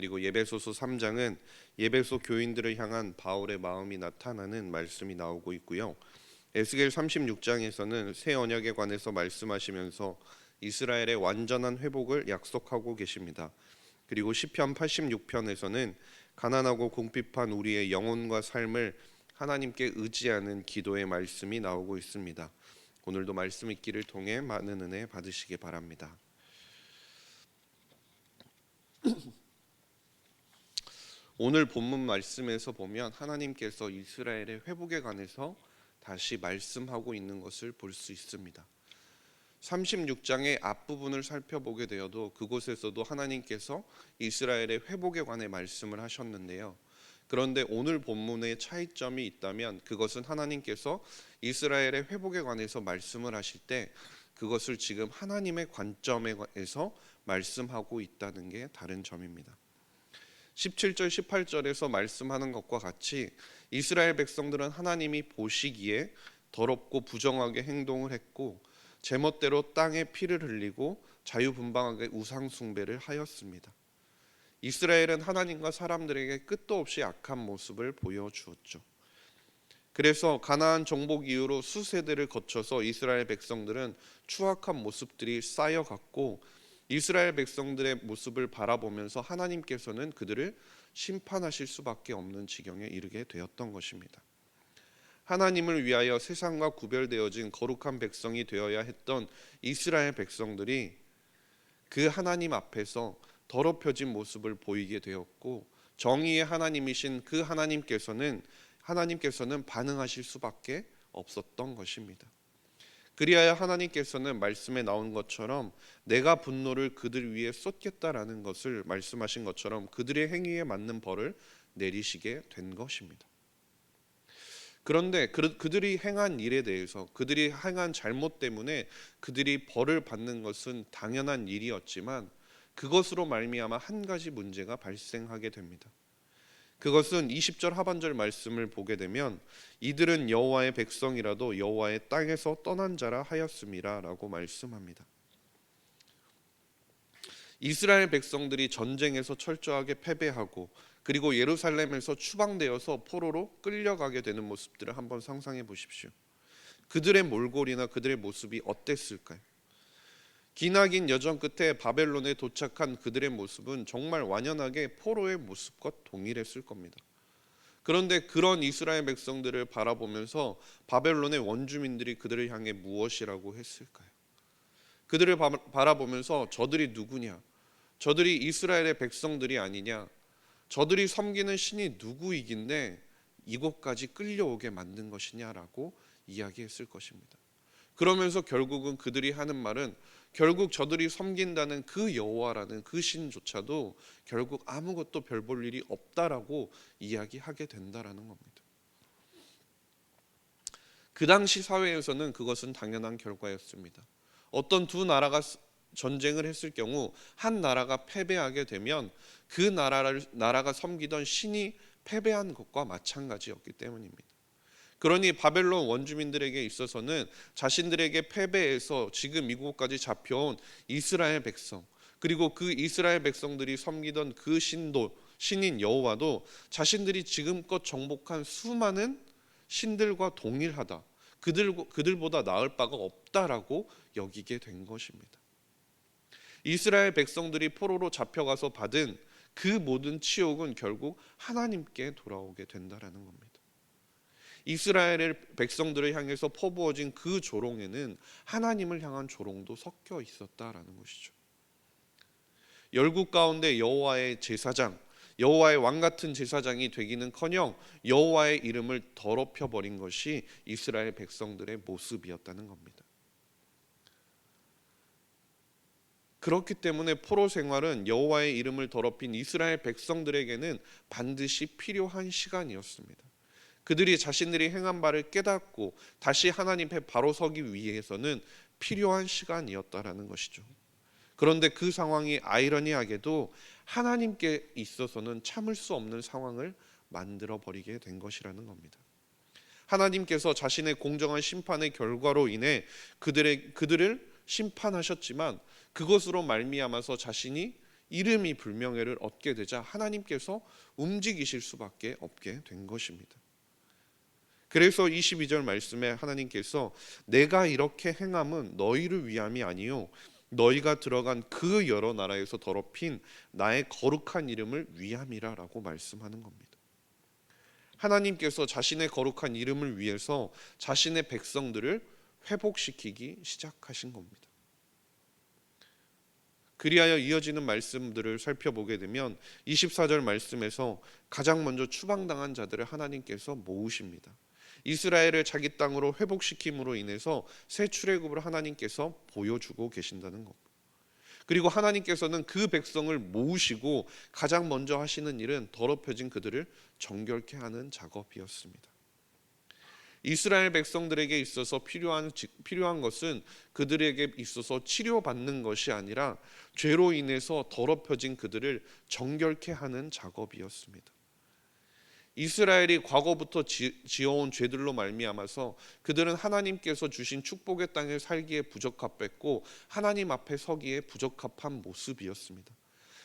그리고 예배소서 3장은 예배소 교인들을 향한 바울의 마음이 나타나는 말씀이 나오고 있고요. 에스겔 36장에서는 새 언약에 관해서 말씀하시면서 이스라엘의 완전한 회복을 약속하고 계십니다. 그리고 시편 86편에서는 가난하고 궁핍한 우리의 영혼과 삶을 하나님께 의지하는 기도의 말씀이 나오고 있습니다. 오늘도 말씀 읽기를 통해 많은 은혜 받으시기 바랍니다. 오늘 본문 말씀에서 보면 하나님께서 이스라엘의 회복에 관해서 다시 말씀하고 있는 것을 볼 수 있습니다. 36장의 앞부분을 살펴보게 되어도 그곳에서도 하나님께서 이스라엘의 회복에 관해 말씀을 하셨는데요. 그런데 오늘 본문의 차이점이 있다면 그것은 하나님께서 이스라엘의 회복에 관해서 말씀을 하실 때 그것을 지금 하나님의 관점에서 말씀하고 있다는 게 다른 점입니다. 17절 18절에서 말씀하는 것과 같이 이스라엘 백성들은 하나님이 보시기에 더럽고 부정하게 행동을 했고 제멋대로 땅에 피를 흘리고 자유분방하게 우상 숭배를 하였습니다. 이스라엘은 하나님과 사람들에게 끝도 없이 악한 모습을 보여주었죠. 그래서 가나안 정복 이후로 수세대를 거쳐서 이스라엘 백성들은 추악한 모습들이 쌓여갔고 이스라엘 백성들의 모습을 바라보면서 하나님께서는 그들을 심판하실 수밖에 없는 지경에 이르게 되었던 것입니다. 하나님을 위하여 세상과 구별되어진 거룩한 백성이 되어야 했던 이스라엘 백성들이 그 하나님 앞에서 더럽혀진 모습을 보이게 되었고 정의의 하나님이신 그 하나님께서는 반응하실 수밖에 없었던 것입니다. 그리하여 하나님께서는 말씀에 나온 것처럼 내가 분노를 그들 위에 쏟겠다라는 것을 말씀하신 것처럼 그들의 행위에 맞는 벌을 내리시게 된 것입니다. 그런데 그들이 행한 일에 대해서 그들이 행한 잘못 때문에 그들이 벌을 받는 것은 당연한 일이었지만 그것으로 말미암아 한 가지 문제가 발생하게 됩니다. 그것은 20절 하반절 말씀을 보게 되면 이들은 여호와의 백성이라도 여호와의 땅에서 떠난 자라 하였음이라 라고 말씀합니다. 이스라엘 백성들이 전쟁에서 철저하게 패배하고 그리고 예루살렘에서 추방되어서 포로로 끌려가게 되는 모습들을 한번 상상해 보십시오. 그들의 몰골이나 그들의 모습이 어땠을까요? 기나긴 여정 끝에 바벨론에 도착한 그들의 모습은 정말 완연하게 포로의 모습과 동일했을 겁니다. 그런데 그런 이스라엘 백성들을 바라보면서 바벨론의 원주민들이 그들을 향해 무엇이라고 했을까요? 그들을 바라보면서 저들이 누구냐? 저들이 이스라엘의 백성들이 아니냐? 저들이 섬기는 신이 누구이긴데 이곳까지 끌려오게 만든 것이냐라고 이야기했을 것입니다. 그러면서 결국은 그들이 하는 말은 결국 저들이 섬긴다는 그 여호와라는 그 신조차도 결국 아무것도 별 볼 일이 없다라고 이야기하게 된다라는 겁니다. 그 당시 사회에서는 그것은 당연한 결과였습니다. 어떤 두 나라가 전쟁을 했을 경우 한 나라가 패배하게 되면 그 나라가 섬기던 신이 패배한 것과 마찬가지였기 때문입니다. 그러니 바벨론 원주민들에게 있어서는 자신들에게 패배해서 지금 이곳까지 잡혀온 이스라엘 백성 그리고 그 이스라엘 백성들이 섬기던 그 신인 여호와도 자신들이 지금껏 정복한 수많은 신들과 동일하다. 그들보다 나을 바가 없다라고 여기게 된 것입니다. 이스라엘 백성들이 포로로 잡혀가서 받은 그 모든 치욕은 결국 하나님께 돌아오게 된다라는 겁니다. 이스라엘의 백성들을 향해서 퍼부어진 그 조롱에는 하나님을 향한 조롱도 섞여 있었다라는 것이죠. 열국 가운데 여호와의 제사장, 여호와의 왕 같은 제사장이 되기는커녕 여호와의 이름을 더럽혀 버린 것이 이스라엘 백성들의 모습이었다는 겁니다. 그렇기 때문에 포로 생활은 여호와의 이름을 더럽힌 이스라엘 백성들에게는 반드시 필요한 시간이었습니다. 그들이 자신들이 행한 바를 깨닫고 다시 하나님 앞에 바로 서기 위해서는 필요한 시간이었다라는 것이죠. 그런데 그 상황이 아이러니하게도 하나님께 있어서는 참을 수 없는 상황을 만들어 버리게 된 것이라는 겁니다. 하나님께서 자신의 공정한 심판의 결과로 인해 그들을 심판하셨지만 그것으로 말미암아서 자신이 이름이 불명예를 얻게 되자 하나님께서 움직이실 수밖에 없게 된 것입니다. 그래서 22절 말씀에 하나님께서 내가 이렇게 행함은 너희를 위함이 아니요 너희가 들어간 그 여러 나라에서 더럽힌 나의 거룩한 이름을 위함이라 라고 말씀하는 겁니다. 하나님께서 자신의 거룩한 이름을 위해서 자신의 백성들을 회복시키기 시작하신 겁니다. 그리하여 이어지는 말씀들을 살펴보게 되면 24절 말씀에서 가장 먼저 추방당한 자들을 하나님께서 모으십니다. 이스라엘을 자기 땅으로 회복시킴으로 인해서 새 출애굽을 하나님께서 보여주고 계신다는 것. 그리고 하나님께서는 그 백성을 모으시고 가장 먼저 하시는 일은 더럽혀진 그들을 정결케 하는 작업이었습니다. 이스라엘 백성들에게 있어서 필요한 것은 그들에게 있어서 치료받는 것이 아니라 죄로 인해서 더럽혀진 그들을 정결케 하는 작업이었습니다. 이스라엘이 과거부터 지어온 죄들로 말미암아서 그들은 하나님께서 주신 축복의 땅에 살기에 부적합했고 하나님 앞에 서기에 부적합한 모습이었습니다.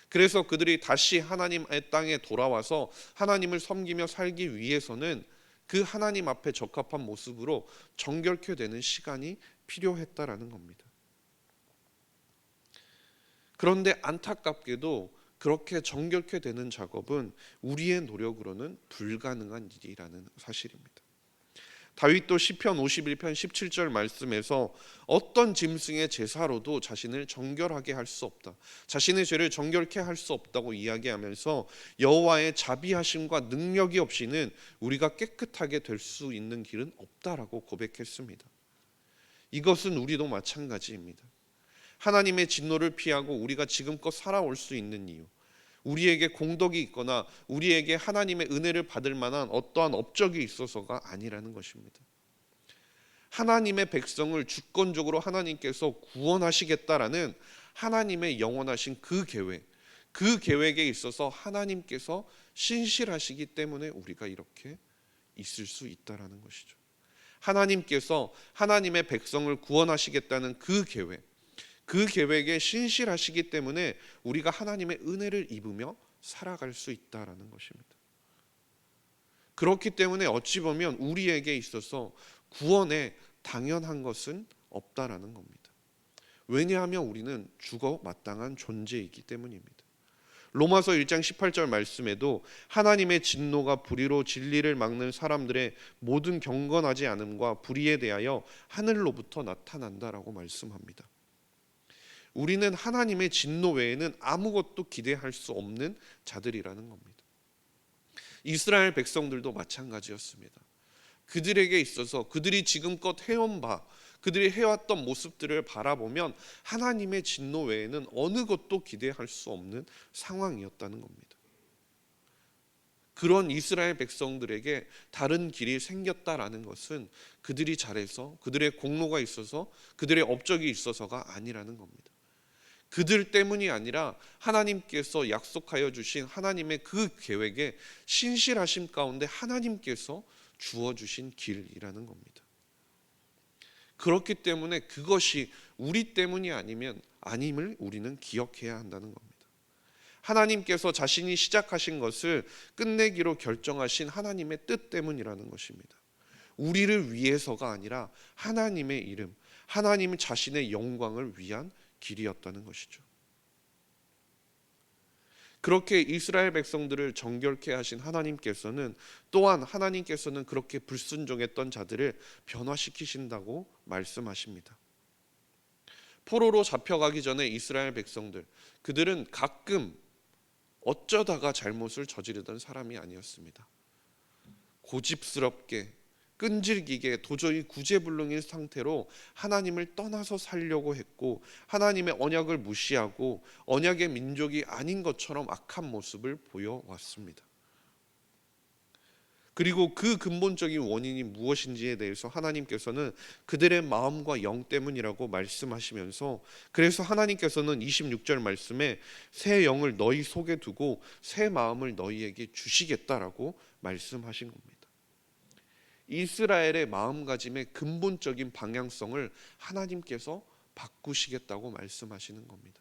그래서 그들이 다시 하나님의 땅에 돌아와서 하나님을 섬기며 살기 위해서는 그 하나님 앞에 적합한 모습으로 정결케 되는 시간이 필요했다라는 겁니다. 그런데 안타깝게도 그렇게 정결케 되는 작업은 우리의 노력으로는 불가능한 일이라는 사실입니다. 다윗도 시편 51편 17절 말씀에서 어떤 짐승의 제사로도 자신을 정결하게 할 수 없다. 자신의 죄를 정결케 할 수 없다고 이야기하면서 여호와의 자비하심과 능력이 없이는 우리가 깨끗하게 될 수 있는 길은 없다라고 고백했습니다. 이것은 우리도 마찬가지입니다. 하나님의 진노를 피하고 우리가 지금껏 살아올 수 있는 이유, 우리에게 공덕이 있거나 우리에게 하나님의 은혜를 받을 만한 어떠한 업적이 있어서가 아니라는 것입니다. 하나님의 백성을 주권적으로 하나님께서 구원하시겠다라는 하나님의 영원하신 그 계획에 있어서 하나님께서 신실하시기 때문에 우리가 이렇게 있을 수 있다라는 것이죠. 하나님께서 하나님의 백성을 구원하시겠다는 그 계획에 신실하시기 때문에 우리가 하나님의 은혜를 입으며 살아갈 수 있다라는 것입니다. 그렇기 때문에 어찌 보면 우리에게 있어서 구원에 당연한 것은 없다라는 겁니다. 왜냐하면 우리는 죽어 마땅한 존재이기 때문입니다. 로마서 1장 18절 말씀에도 하나님의 진노가 불의로 진리를 막는 사람들의 모든 경건하지 않음과 불의에 대하여 하늘로부터 나타난다라고 말씀합니다. 우리는 하나님의 진노 외에는 아무것도 기대할 수 없는 자들이라는 겁니다. 이스라엘 백성들도 마찬가지였습니다. 그들에게 있어서 그들이 지금껏 해온 그들이 해왔던 모습들을 바라보면 하나님의 진노 외에는 어느 것도 기대할 수 없는 상황이었다는 겁니다. 그런 이스라엘 백성들에게 다른 길이 생겼다라는 것은 그들이 잘해서 그들의 공로가 있어서 그들의 업적이 있어서가 아니라는 겁니다. 그들 때문이 아니라 하나님께서 약속하여 주신 하나님의 그 계획에 신실하심 가운데 하나님께서 주어주신 길이라는 겁니다. 그렇기 때문에 그것이 우리 때문이 아님을 우리는 기억해야 한다는 겁니다. 하나님께서 자신이 시작하신 것을 끝내기로 결정하신 하나님의 뜻 때문이라는 것입니다. 우리를 위해서가 아니라 하나님의 이름, 하나님 자신의 영광을 위한 길이었다는 것이죠. 그렇게 이스라엘 백성들을 정결케 하신 하나님께서는 또한 하나님께서는 그렇게 불순종했던 자들을 변화시키신다고 말씀하십니다. 포로로 잡혀가기 전에 이스라엘 백성들, 그들은 가끔 어쩌다가 잘못을 저지르던 사람이 아니었습니다. 고집스럽게 끈질기게 도저히 구제불능인 상태로 하나님을 떠나서 살려고 했고 하나님의 언약을 무시하고 언약의 민족이 아닌 것처럼 악한 모습을 보여왔습니다. 그리고 그 근본적인 원인이 무엇인지에 대해서 하나님께서는 그들의 마음과 영 때문이라고 말씀하시면서 그래서 하나님께서는 26절 말씀에 새 영을 너희 속에 두고 새 마음을 너희에게 주시겠다라고 말씀하신 겁니다. 이스라엘의 마음가짐의 근본적인 방향성을 하나님께서 바꾸시겠다고 말씀하시는 겁니다.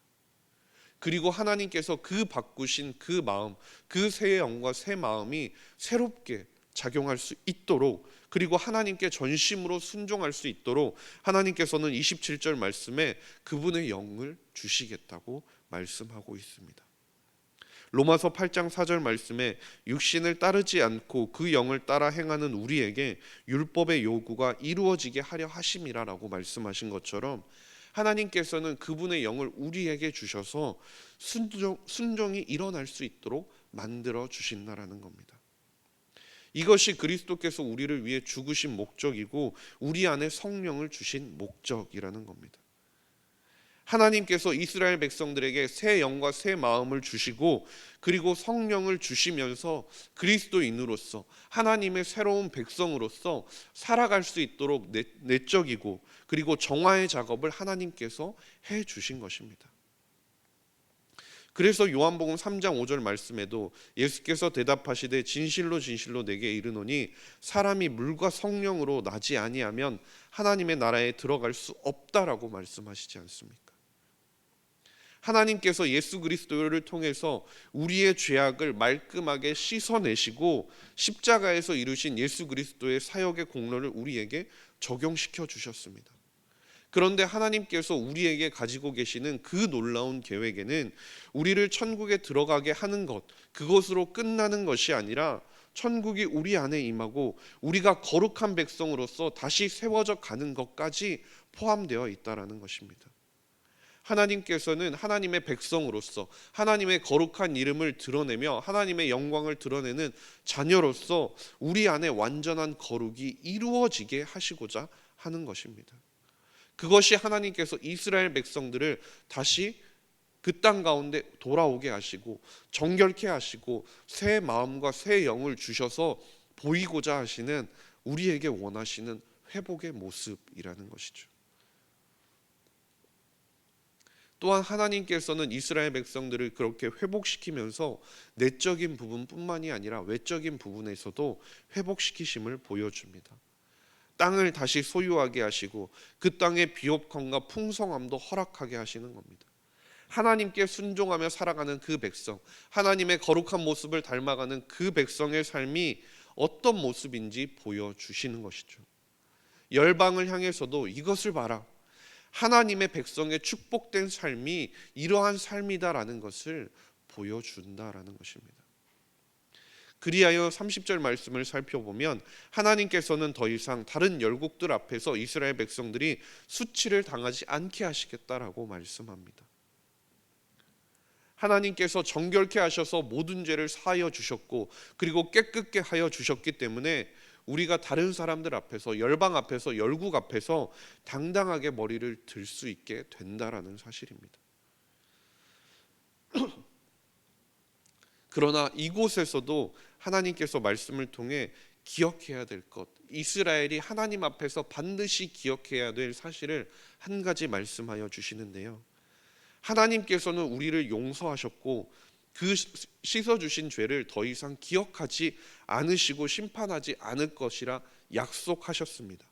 그리고 하나님께서 그 바꾸신 그 마음, 그 새 영과 새 마음이 새롭게 작용할 수 있도록, 그리고 하나님께 전심으로 순종할 수 있도록 하나님께서는 27절 말씀에 그분의 영을 주시겠다고 말씀하고 있습니다. 로마서 8장 4절 말씀에 육신을 따르지 않고 그 영을 따라 행하는 우리에게 율법의 요구가 이루어지게 하려 하심이라라고 말씀하신 것처럼, 하나님께서는 그분의 영을 우리에게 주셔서 순종이 일어날 수 있도록 만들어 주신다라는 겁니다. 이것이 그리스도께서 우리를 위해 죽으신 목적이고 우리 안에 성령을 주신 목적이라는 겁니다. 하나님께서 이스라엘 백성들에게 새 영과 새 마음을 주시고, 그리고 성령을 주시면서 그리스도인으로서 하나님의 새로운 백성으로서 살아갈 수 있도록 내적이고 그리고 정화의 작업을 하나님께서 해 주신 것입니다. 그래서 요한복음 3장 5절 말씀에도 예수께서 대답하시되 진실로 진실로 내게 이르노니 사람이 물과 성령으로 나지 아니하면 하나님의 나라에 들어갈 수 없다라고 말씀하시지 않습니까? 하나님께서 예수 그리스도를 통해서 우리의 죄악을 말끔하게 씻어내시고 십자가에서 이루신 예수 그리스도의 사역의 공로를 우리에게 적용시켜 주셨습니다. 그런데 하나님께서 우리에게 가지고 계시는 그 놀라운 계획에는 우리를 천국에 들어가게 하는 것, 그것으로 끝나는 것이 아니라 천국이 우리 안에 임하고 우리가 거룩한 백성으로서 다시 세워져 가는 것까지 포함되어 있다라는 것입니다. 하나님께서는 하나님의 백성으로서 하나님의 거룩한 이름을 드러내며 하나님의 영광을 드러내는 자녀로서 우리 안에 완전한 거룩이 이루어지게 하시고자 하는 것입니다. 그것이 하나님께서 이스라엘 백성들을 다시 그 땅 가운데 돌아오게 하시고 정결케 하시고 새 마음과 새 영을 주셔서 보이고자 하시는, 우리에게 원하시는 회복의 모습이라는 것이죠. 또한 하나님께서는 이스라엘 백성들을 그렇게 회복시키면서 내적인 부분뿐만이 아니라 외적인 부분에서도 회복시키심을 보여줍니다. 땅을 다시 소유하게 하시고 그 땅의 비옥함과 풍성함도 허락하게 하시는 겁니다. 하나님께 순종하며 살아가는 그 백성, 하나님의 거룩한 모습을 닮아가는 그 백성의 삶이 어떤 모습인지 보여주시는 것이죠. 열방을 향해서도 이것을 봐라, 하나님의 백성의 축복된 삶이 이러한 삶이다라는 것을 보여준다라는 것입니다. 그리하여 30절 말씀을 살펴보면 하나님께서는 더 이상 다른 열국들 앞에서 이스라엘 백성들이 수치를 당하지 않게 하시겠다라고 말씀합니다. 하나님께서 정결케 하셔서 모든 죄를 사하여 주셨고 그리고 깨끗게 하여 주셨기 때문에 우리가 다른 사람들 앞에서, 열방 앞에서, 열국 앞에서 당당하게 머리를 들 수 있게 된다라는 사실입니다. 그러나 이곳에서도 하나님께서 말씀을 통해 기억해야 될 것, 이스라엘이 하나님 앞에서 반드시 기억해야 될 사실을 한 가지 말씀하여 주시는데요. 하나님께서는 우리를 용서하셨고 그 씻어주신 죄를 더 이상 기억하지 않으시고 심판하지 않을 것이라 약속하셨습니다.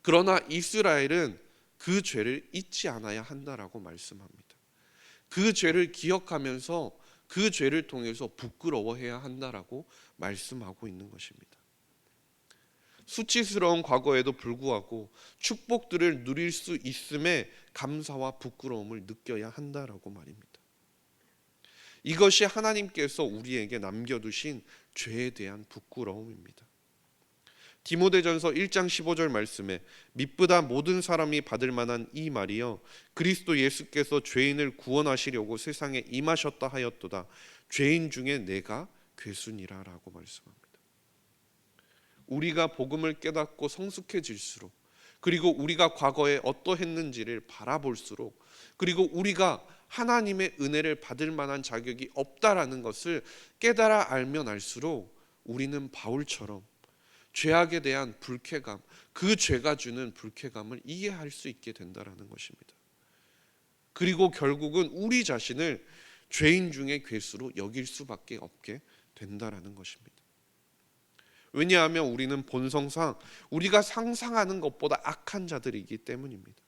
그러나 이스라엘은 그 죄를 잊지 않아야 한다라고 말씀합니다. 그 죄를 기억하면서 그 죄를 통해서 부끄러워해야 한다라고 말씀하고 있는 것입니다. 수치스러운 과거에도 불구하고 축복들을 누릴 수 있음에 감사와 부끄러움을 느껴야 한다라고 말입니다. 이것이 하나님께서 우리에게 남겨두신 죄에 대한 부끄러움입니다. 디모데전서 1장 15절 말씀에 미쁘다 모든 사람이 받을 만한 이 말이여 그리스도 예수께서 죄인을 구원하시려고 세상에 임하셨다 하였도다 죄인 중에 내가 괴순이라 라고 말씀합니다. 우리가 복음을 깨닫고 성숙해질수록, 그리고 우리가 과거에 어떠했는지를 바라볼수록, 그리고 우리가 하나님의 은혜를 받을 만한 자격이 없다라는 것을 깨달아 알면 알수록 우리는 바울처럼 죄악에 대한 불쾌감, 그 죄가 주는 불쾌감을 이해할 수 있게 된다라는 것입니다. 그리고 결국은 우리 자신을 죄인 중에 괴수로 여길 수밖에 없게 된다라는 것입니다. 왜냐하면 우리는 본성상 우리가 상상하는 것보다 악한 자들이기 때문입니다.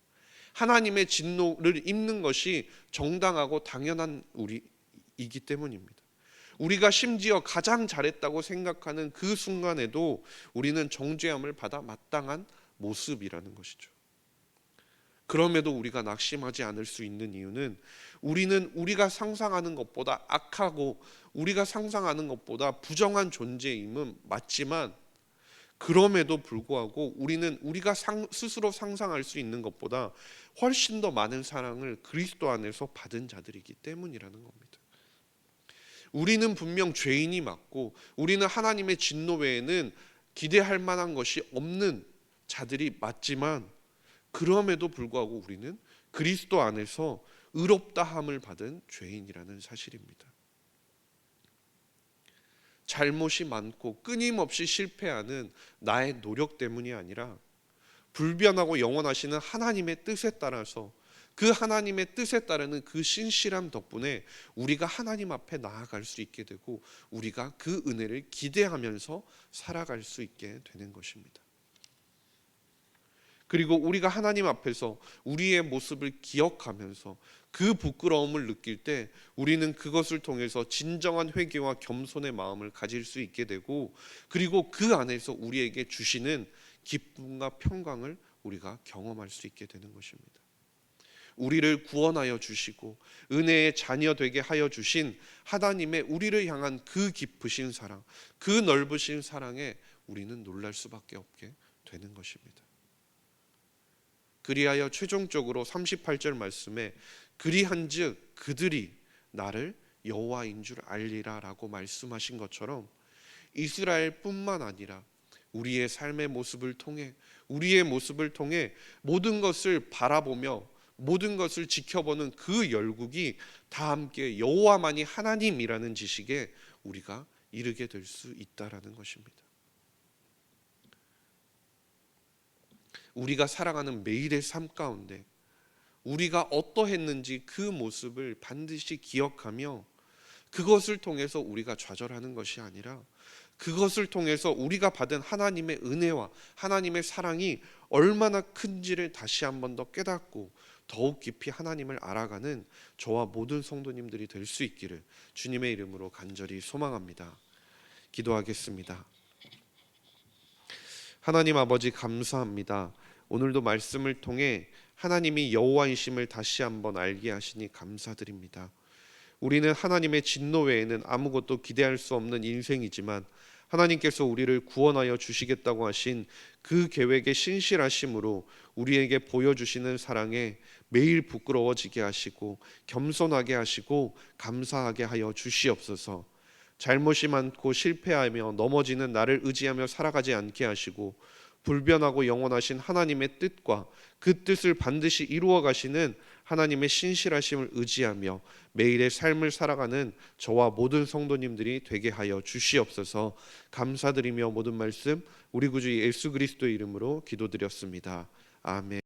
하나님의 진노를 입는 것이 정당하고 당연한 우리이기 때문입니다. 우리가 심지어 가장 잘했다고 생각하는 그 순간에도 우리는 정죄함을 받아 마땅한 모습이라는 것이죠. 그럼에도 우리가 낙심하지 않을 수 있는 이유는 우리는 우리가 상상하는 것보다 악하고 우리가 상상하는 것보다 부정한 존재임은 맞지만, 그럼에도 불구하고 우리는 우리가 스스로 상상할 수 있는 것보다 훨씬 더 많은 사랑을 그리스도 안에서 받은 자들이기 때문이라는 겁니다. 우리는 분명 죄인이 맞고 우리는 하나님의 진노 외에는 기대할 만한 것이 없는 자들이 맞지만, 그럼에도 불구하고 우리는 그리스도 안에서 의롭다함을 받은 죄인이라는 사실입니다. 잘못이 많고 끊임없이 실패하는 나의 노력 때문이 아니라 불변하고 영원하시는 하나님의 뜻에 따라서, 그 하나님의 뜻에 따르는 그 신실함 덕분에 우리가 하나님 앞에 나아갈 수 있게 되고 우리가 그 은혜를 기대하면서 살아갈 수 있게 되는 것입니다. 그리고 우리가 하나님 앞에서 우리의 모습을 기억하면서 그 부끄러움을 느낄 때 우리는 그것을 통해서 진정한 회개와 겸손의 마음을 가질 수 있게 되고, 그리고 그 안에서 우리에게 주시는 기쁨과 평강을 우리가 경험할 수 있게 되는 것입니다. 우리를 구원하여 주시고 은혜의 자녀 되게 하여 주신 하나님의 우리를 향한 그 깊으신 사랑, 그 넓으신 사랑에 우리는 놀랄 수밖에 없게 되는 것입니다. 그리하여 최종적으로 38절 말씀에 그리한즉 그들이 나를 여호와인 줄 알리라 라고 말씀하신 것처럼, 이스라엘뿐만 아니라 우리의 삶의 모습을 통해, 우리의 모습을 통해 모든 것을 바라보며 모든 것을 지켜보는 그 열국이 다 함께 여호와만이 하나님이라는 지식에 우리가 이르게 될 수 있다라는 것입니다. 우리가 살아가는 매일의 삶 가운데 우리가 어떠했는지 그 모습을 반드시 기억하며 그것을 통해서 우리가 좌절하는 것이 아니라 그것을 통해서 우리가 받은 하나님의 은혜와 하나님의 사랑이 얼마나 큰지를 다시 한 번 더 깨닫고 더욱 깊이 하나님을 알아가는 저와 모든 성도님들이 될 수 있기를 주님의 이름으로 간절히 소망합니다. 기도하겠습니다. 하나님 아버지, 감사합니다. 오늘도 말씀을 통해 하나님이 여호와이심을 다시 한번 알게 하시니 감사드립니다. 우리는 하나님의 진노 외에는 아무것도 기대할 수 없는 인생이지만 하나님께서 우리를 구원하여 주시겠다고 하신 그 계획의 신실하심으로 우리에게 보여주시는 사랑에 매일 부끄러워지게 하시고 겸손하게 하시고 감사하게 하여 주시옵소서. 잘못이 많고 실패하며 넘어지는 나를 의지하며 살아가지 않게 하시고 불변하고 영원하신 하나님의 뜻과 그 뜻을 반드시 이루어 가시는 하나님의 신실하심을 의지하며 매일의 삶을 살아가는 저와 모든 성도님들이 되게 하여 주시옵소서. 감사드리며 모든 말씀 우리 구주 예수 그리스도의 이름으로 기도드렸습니다. 아멘.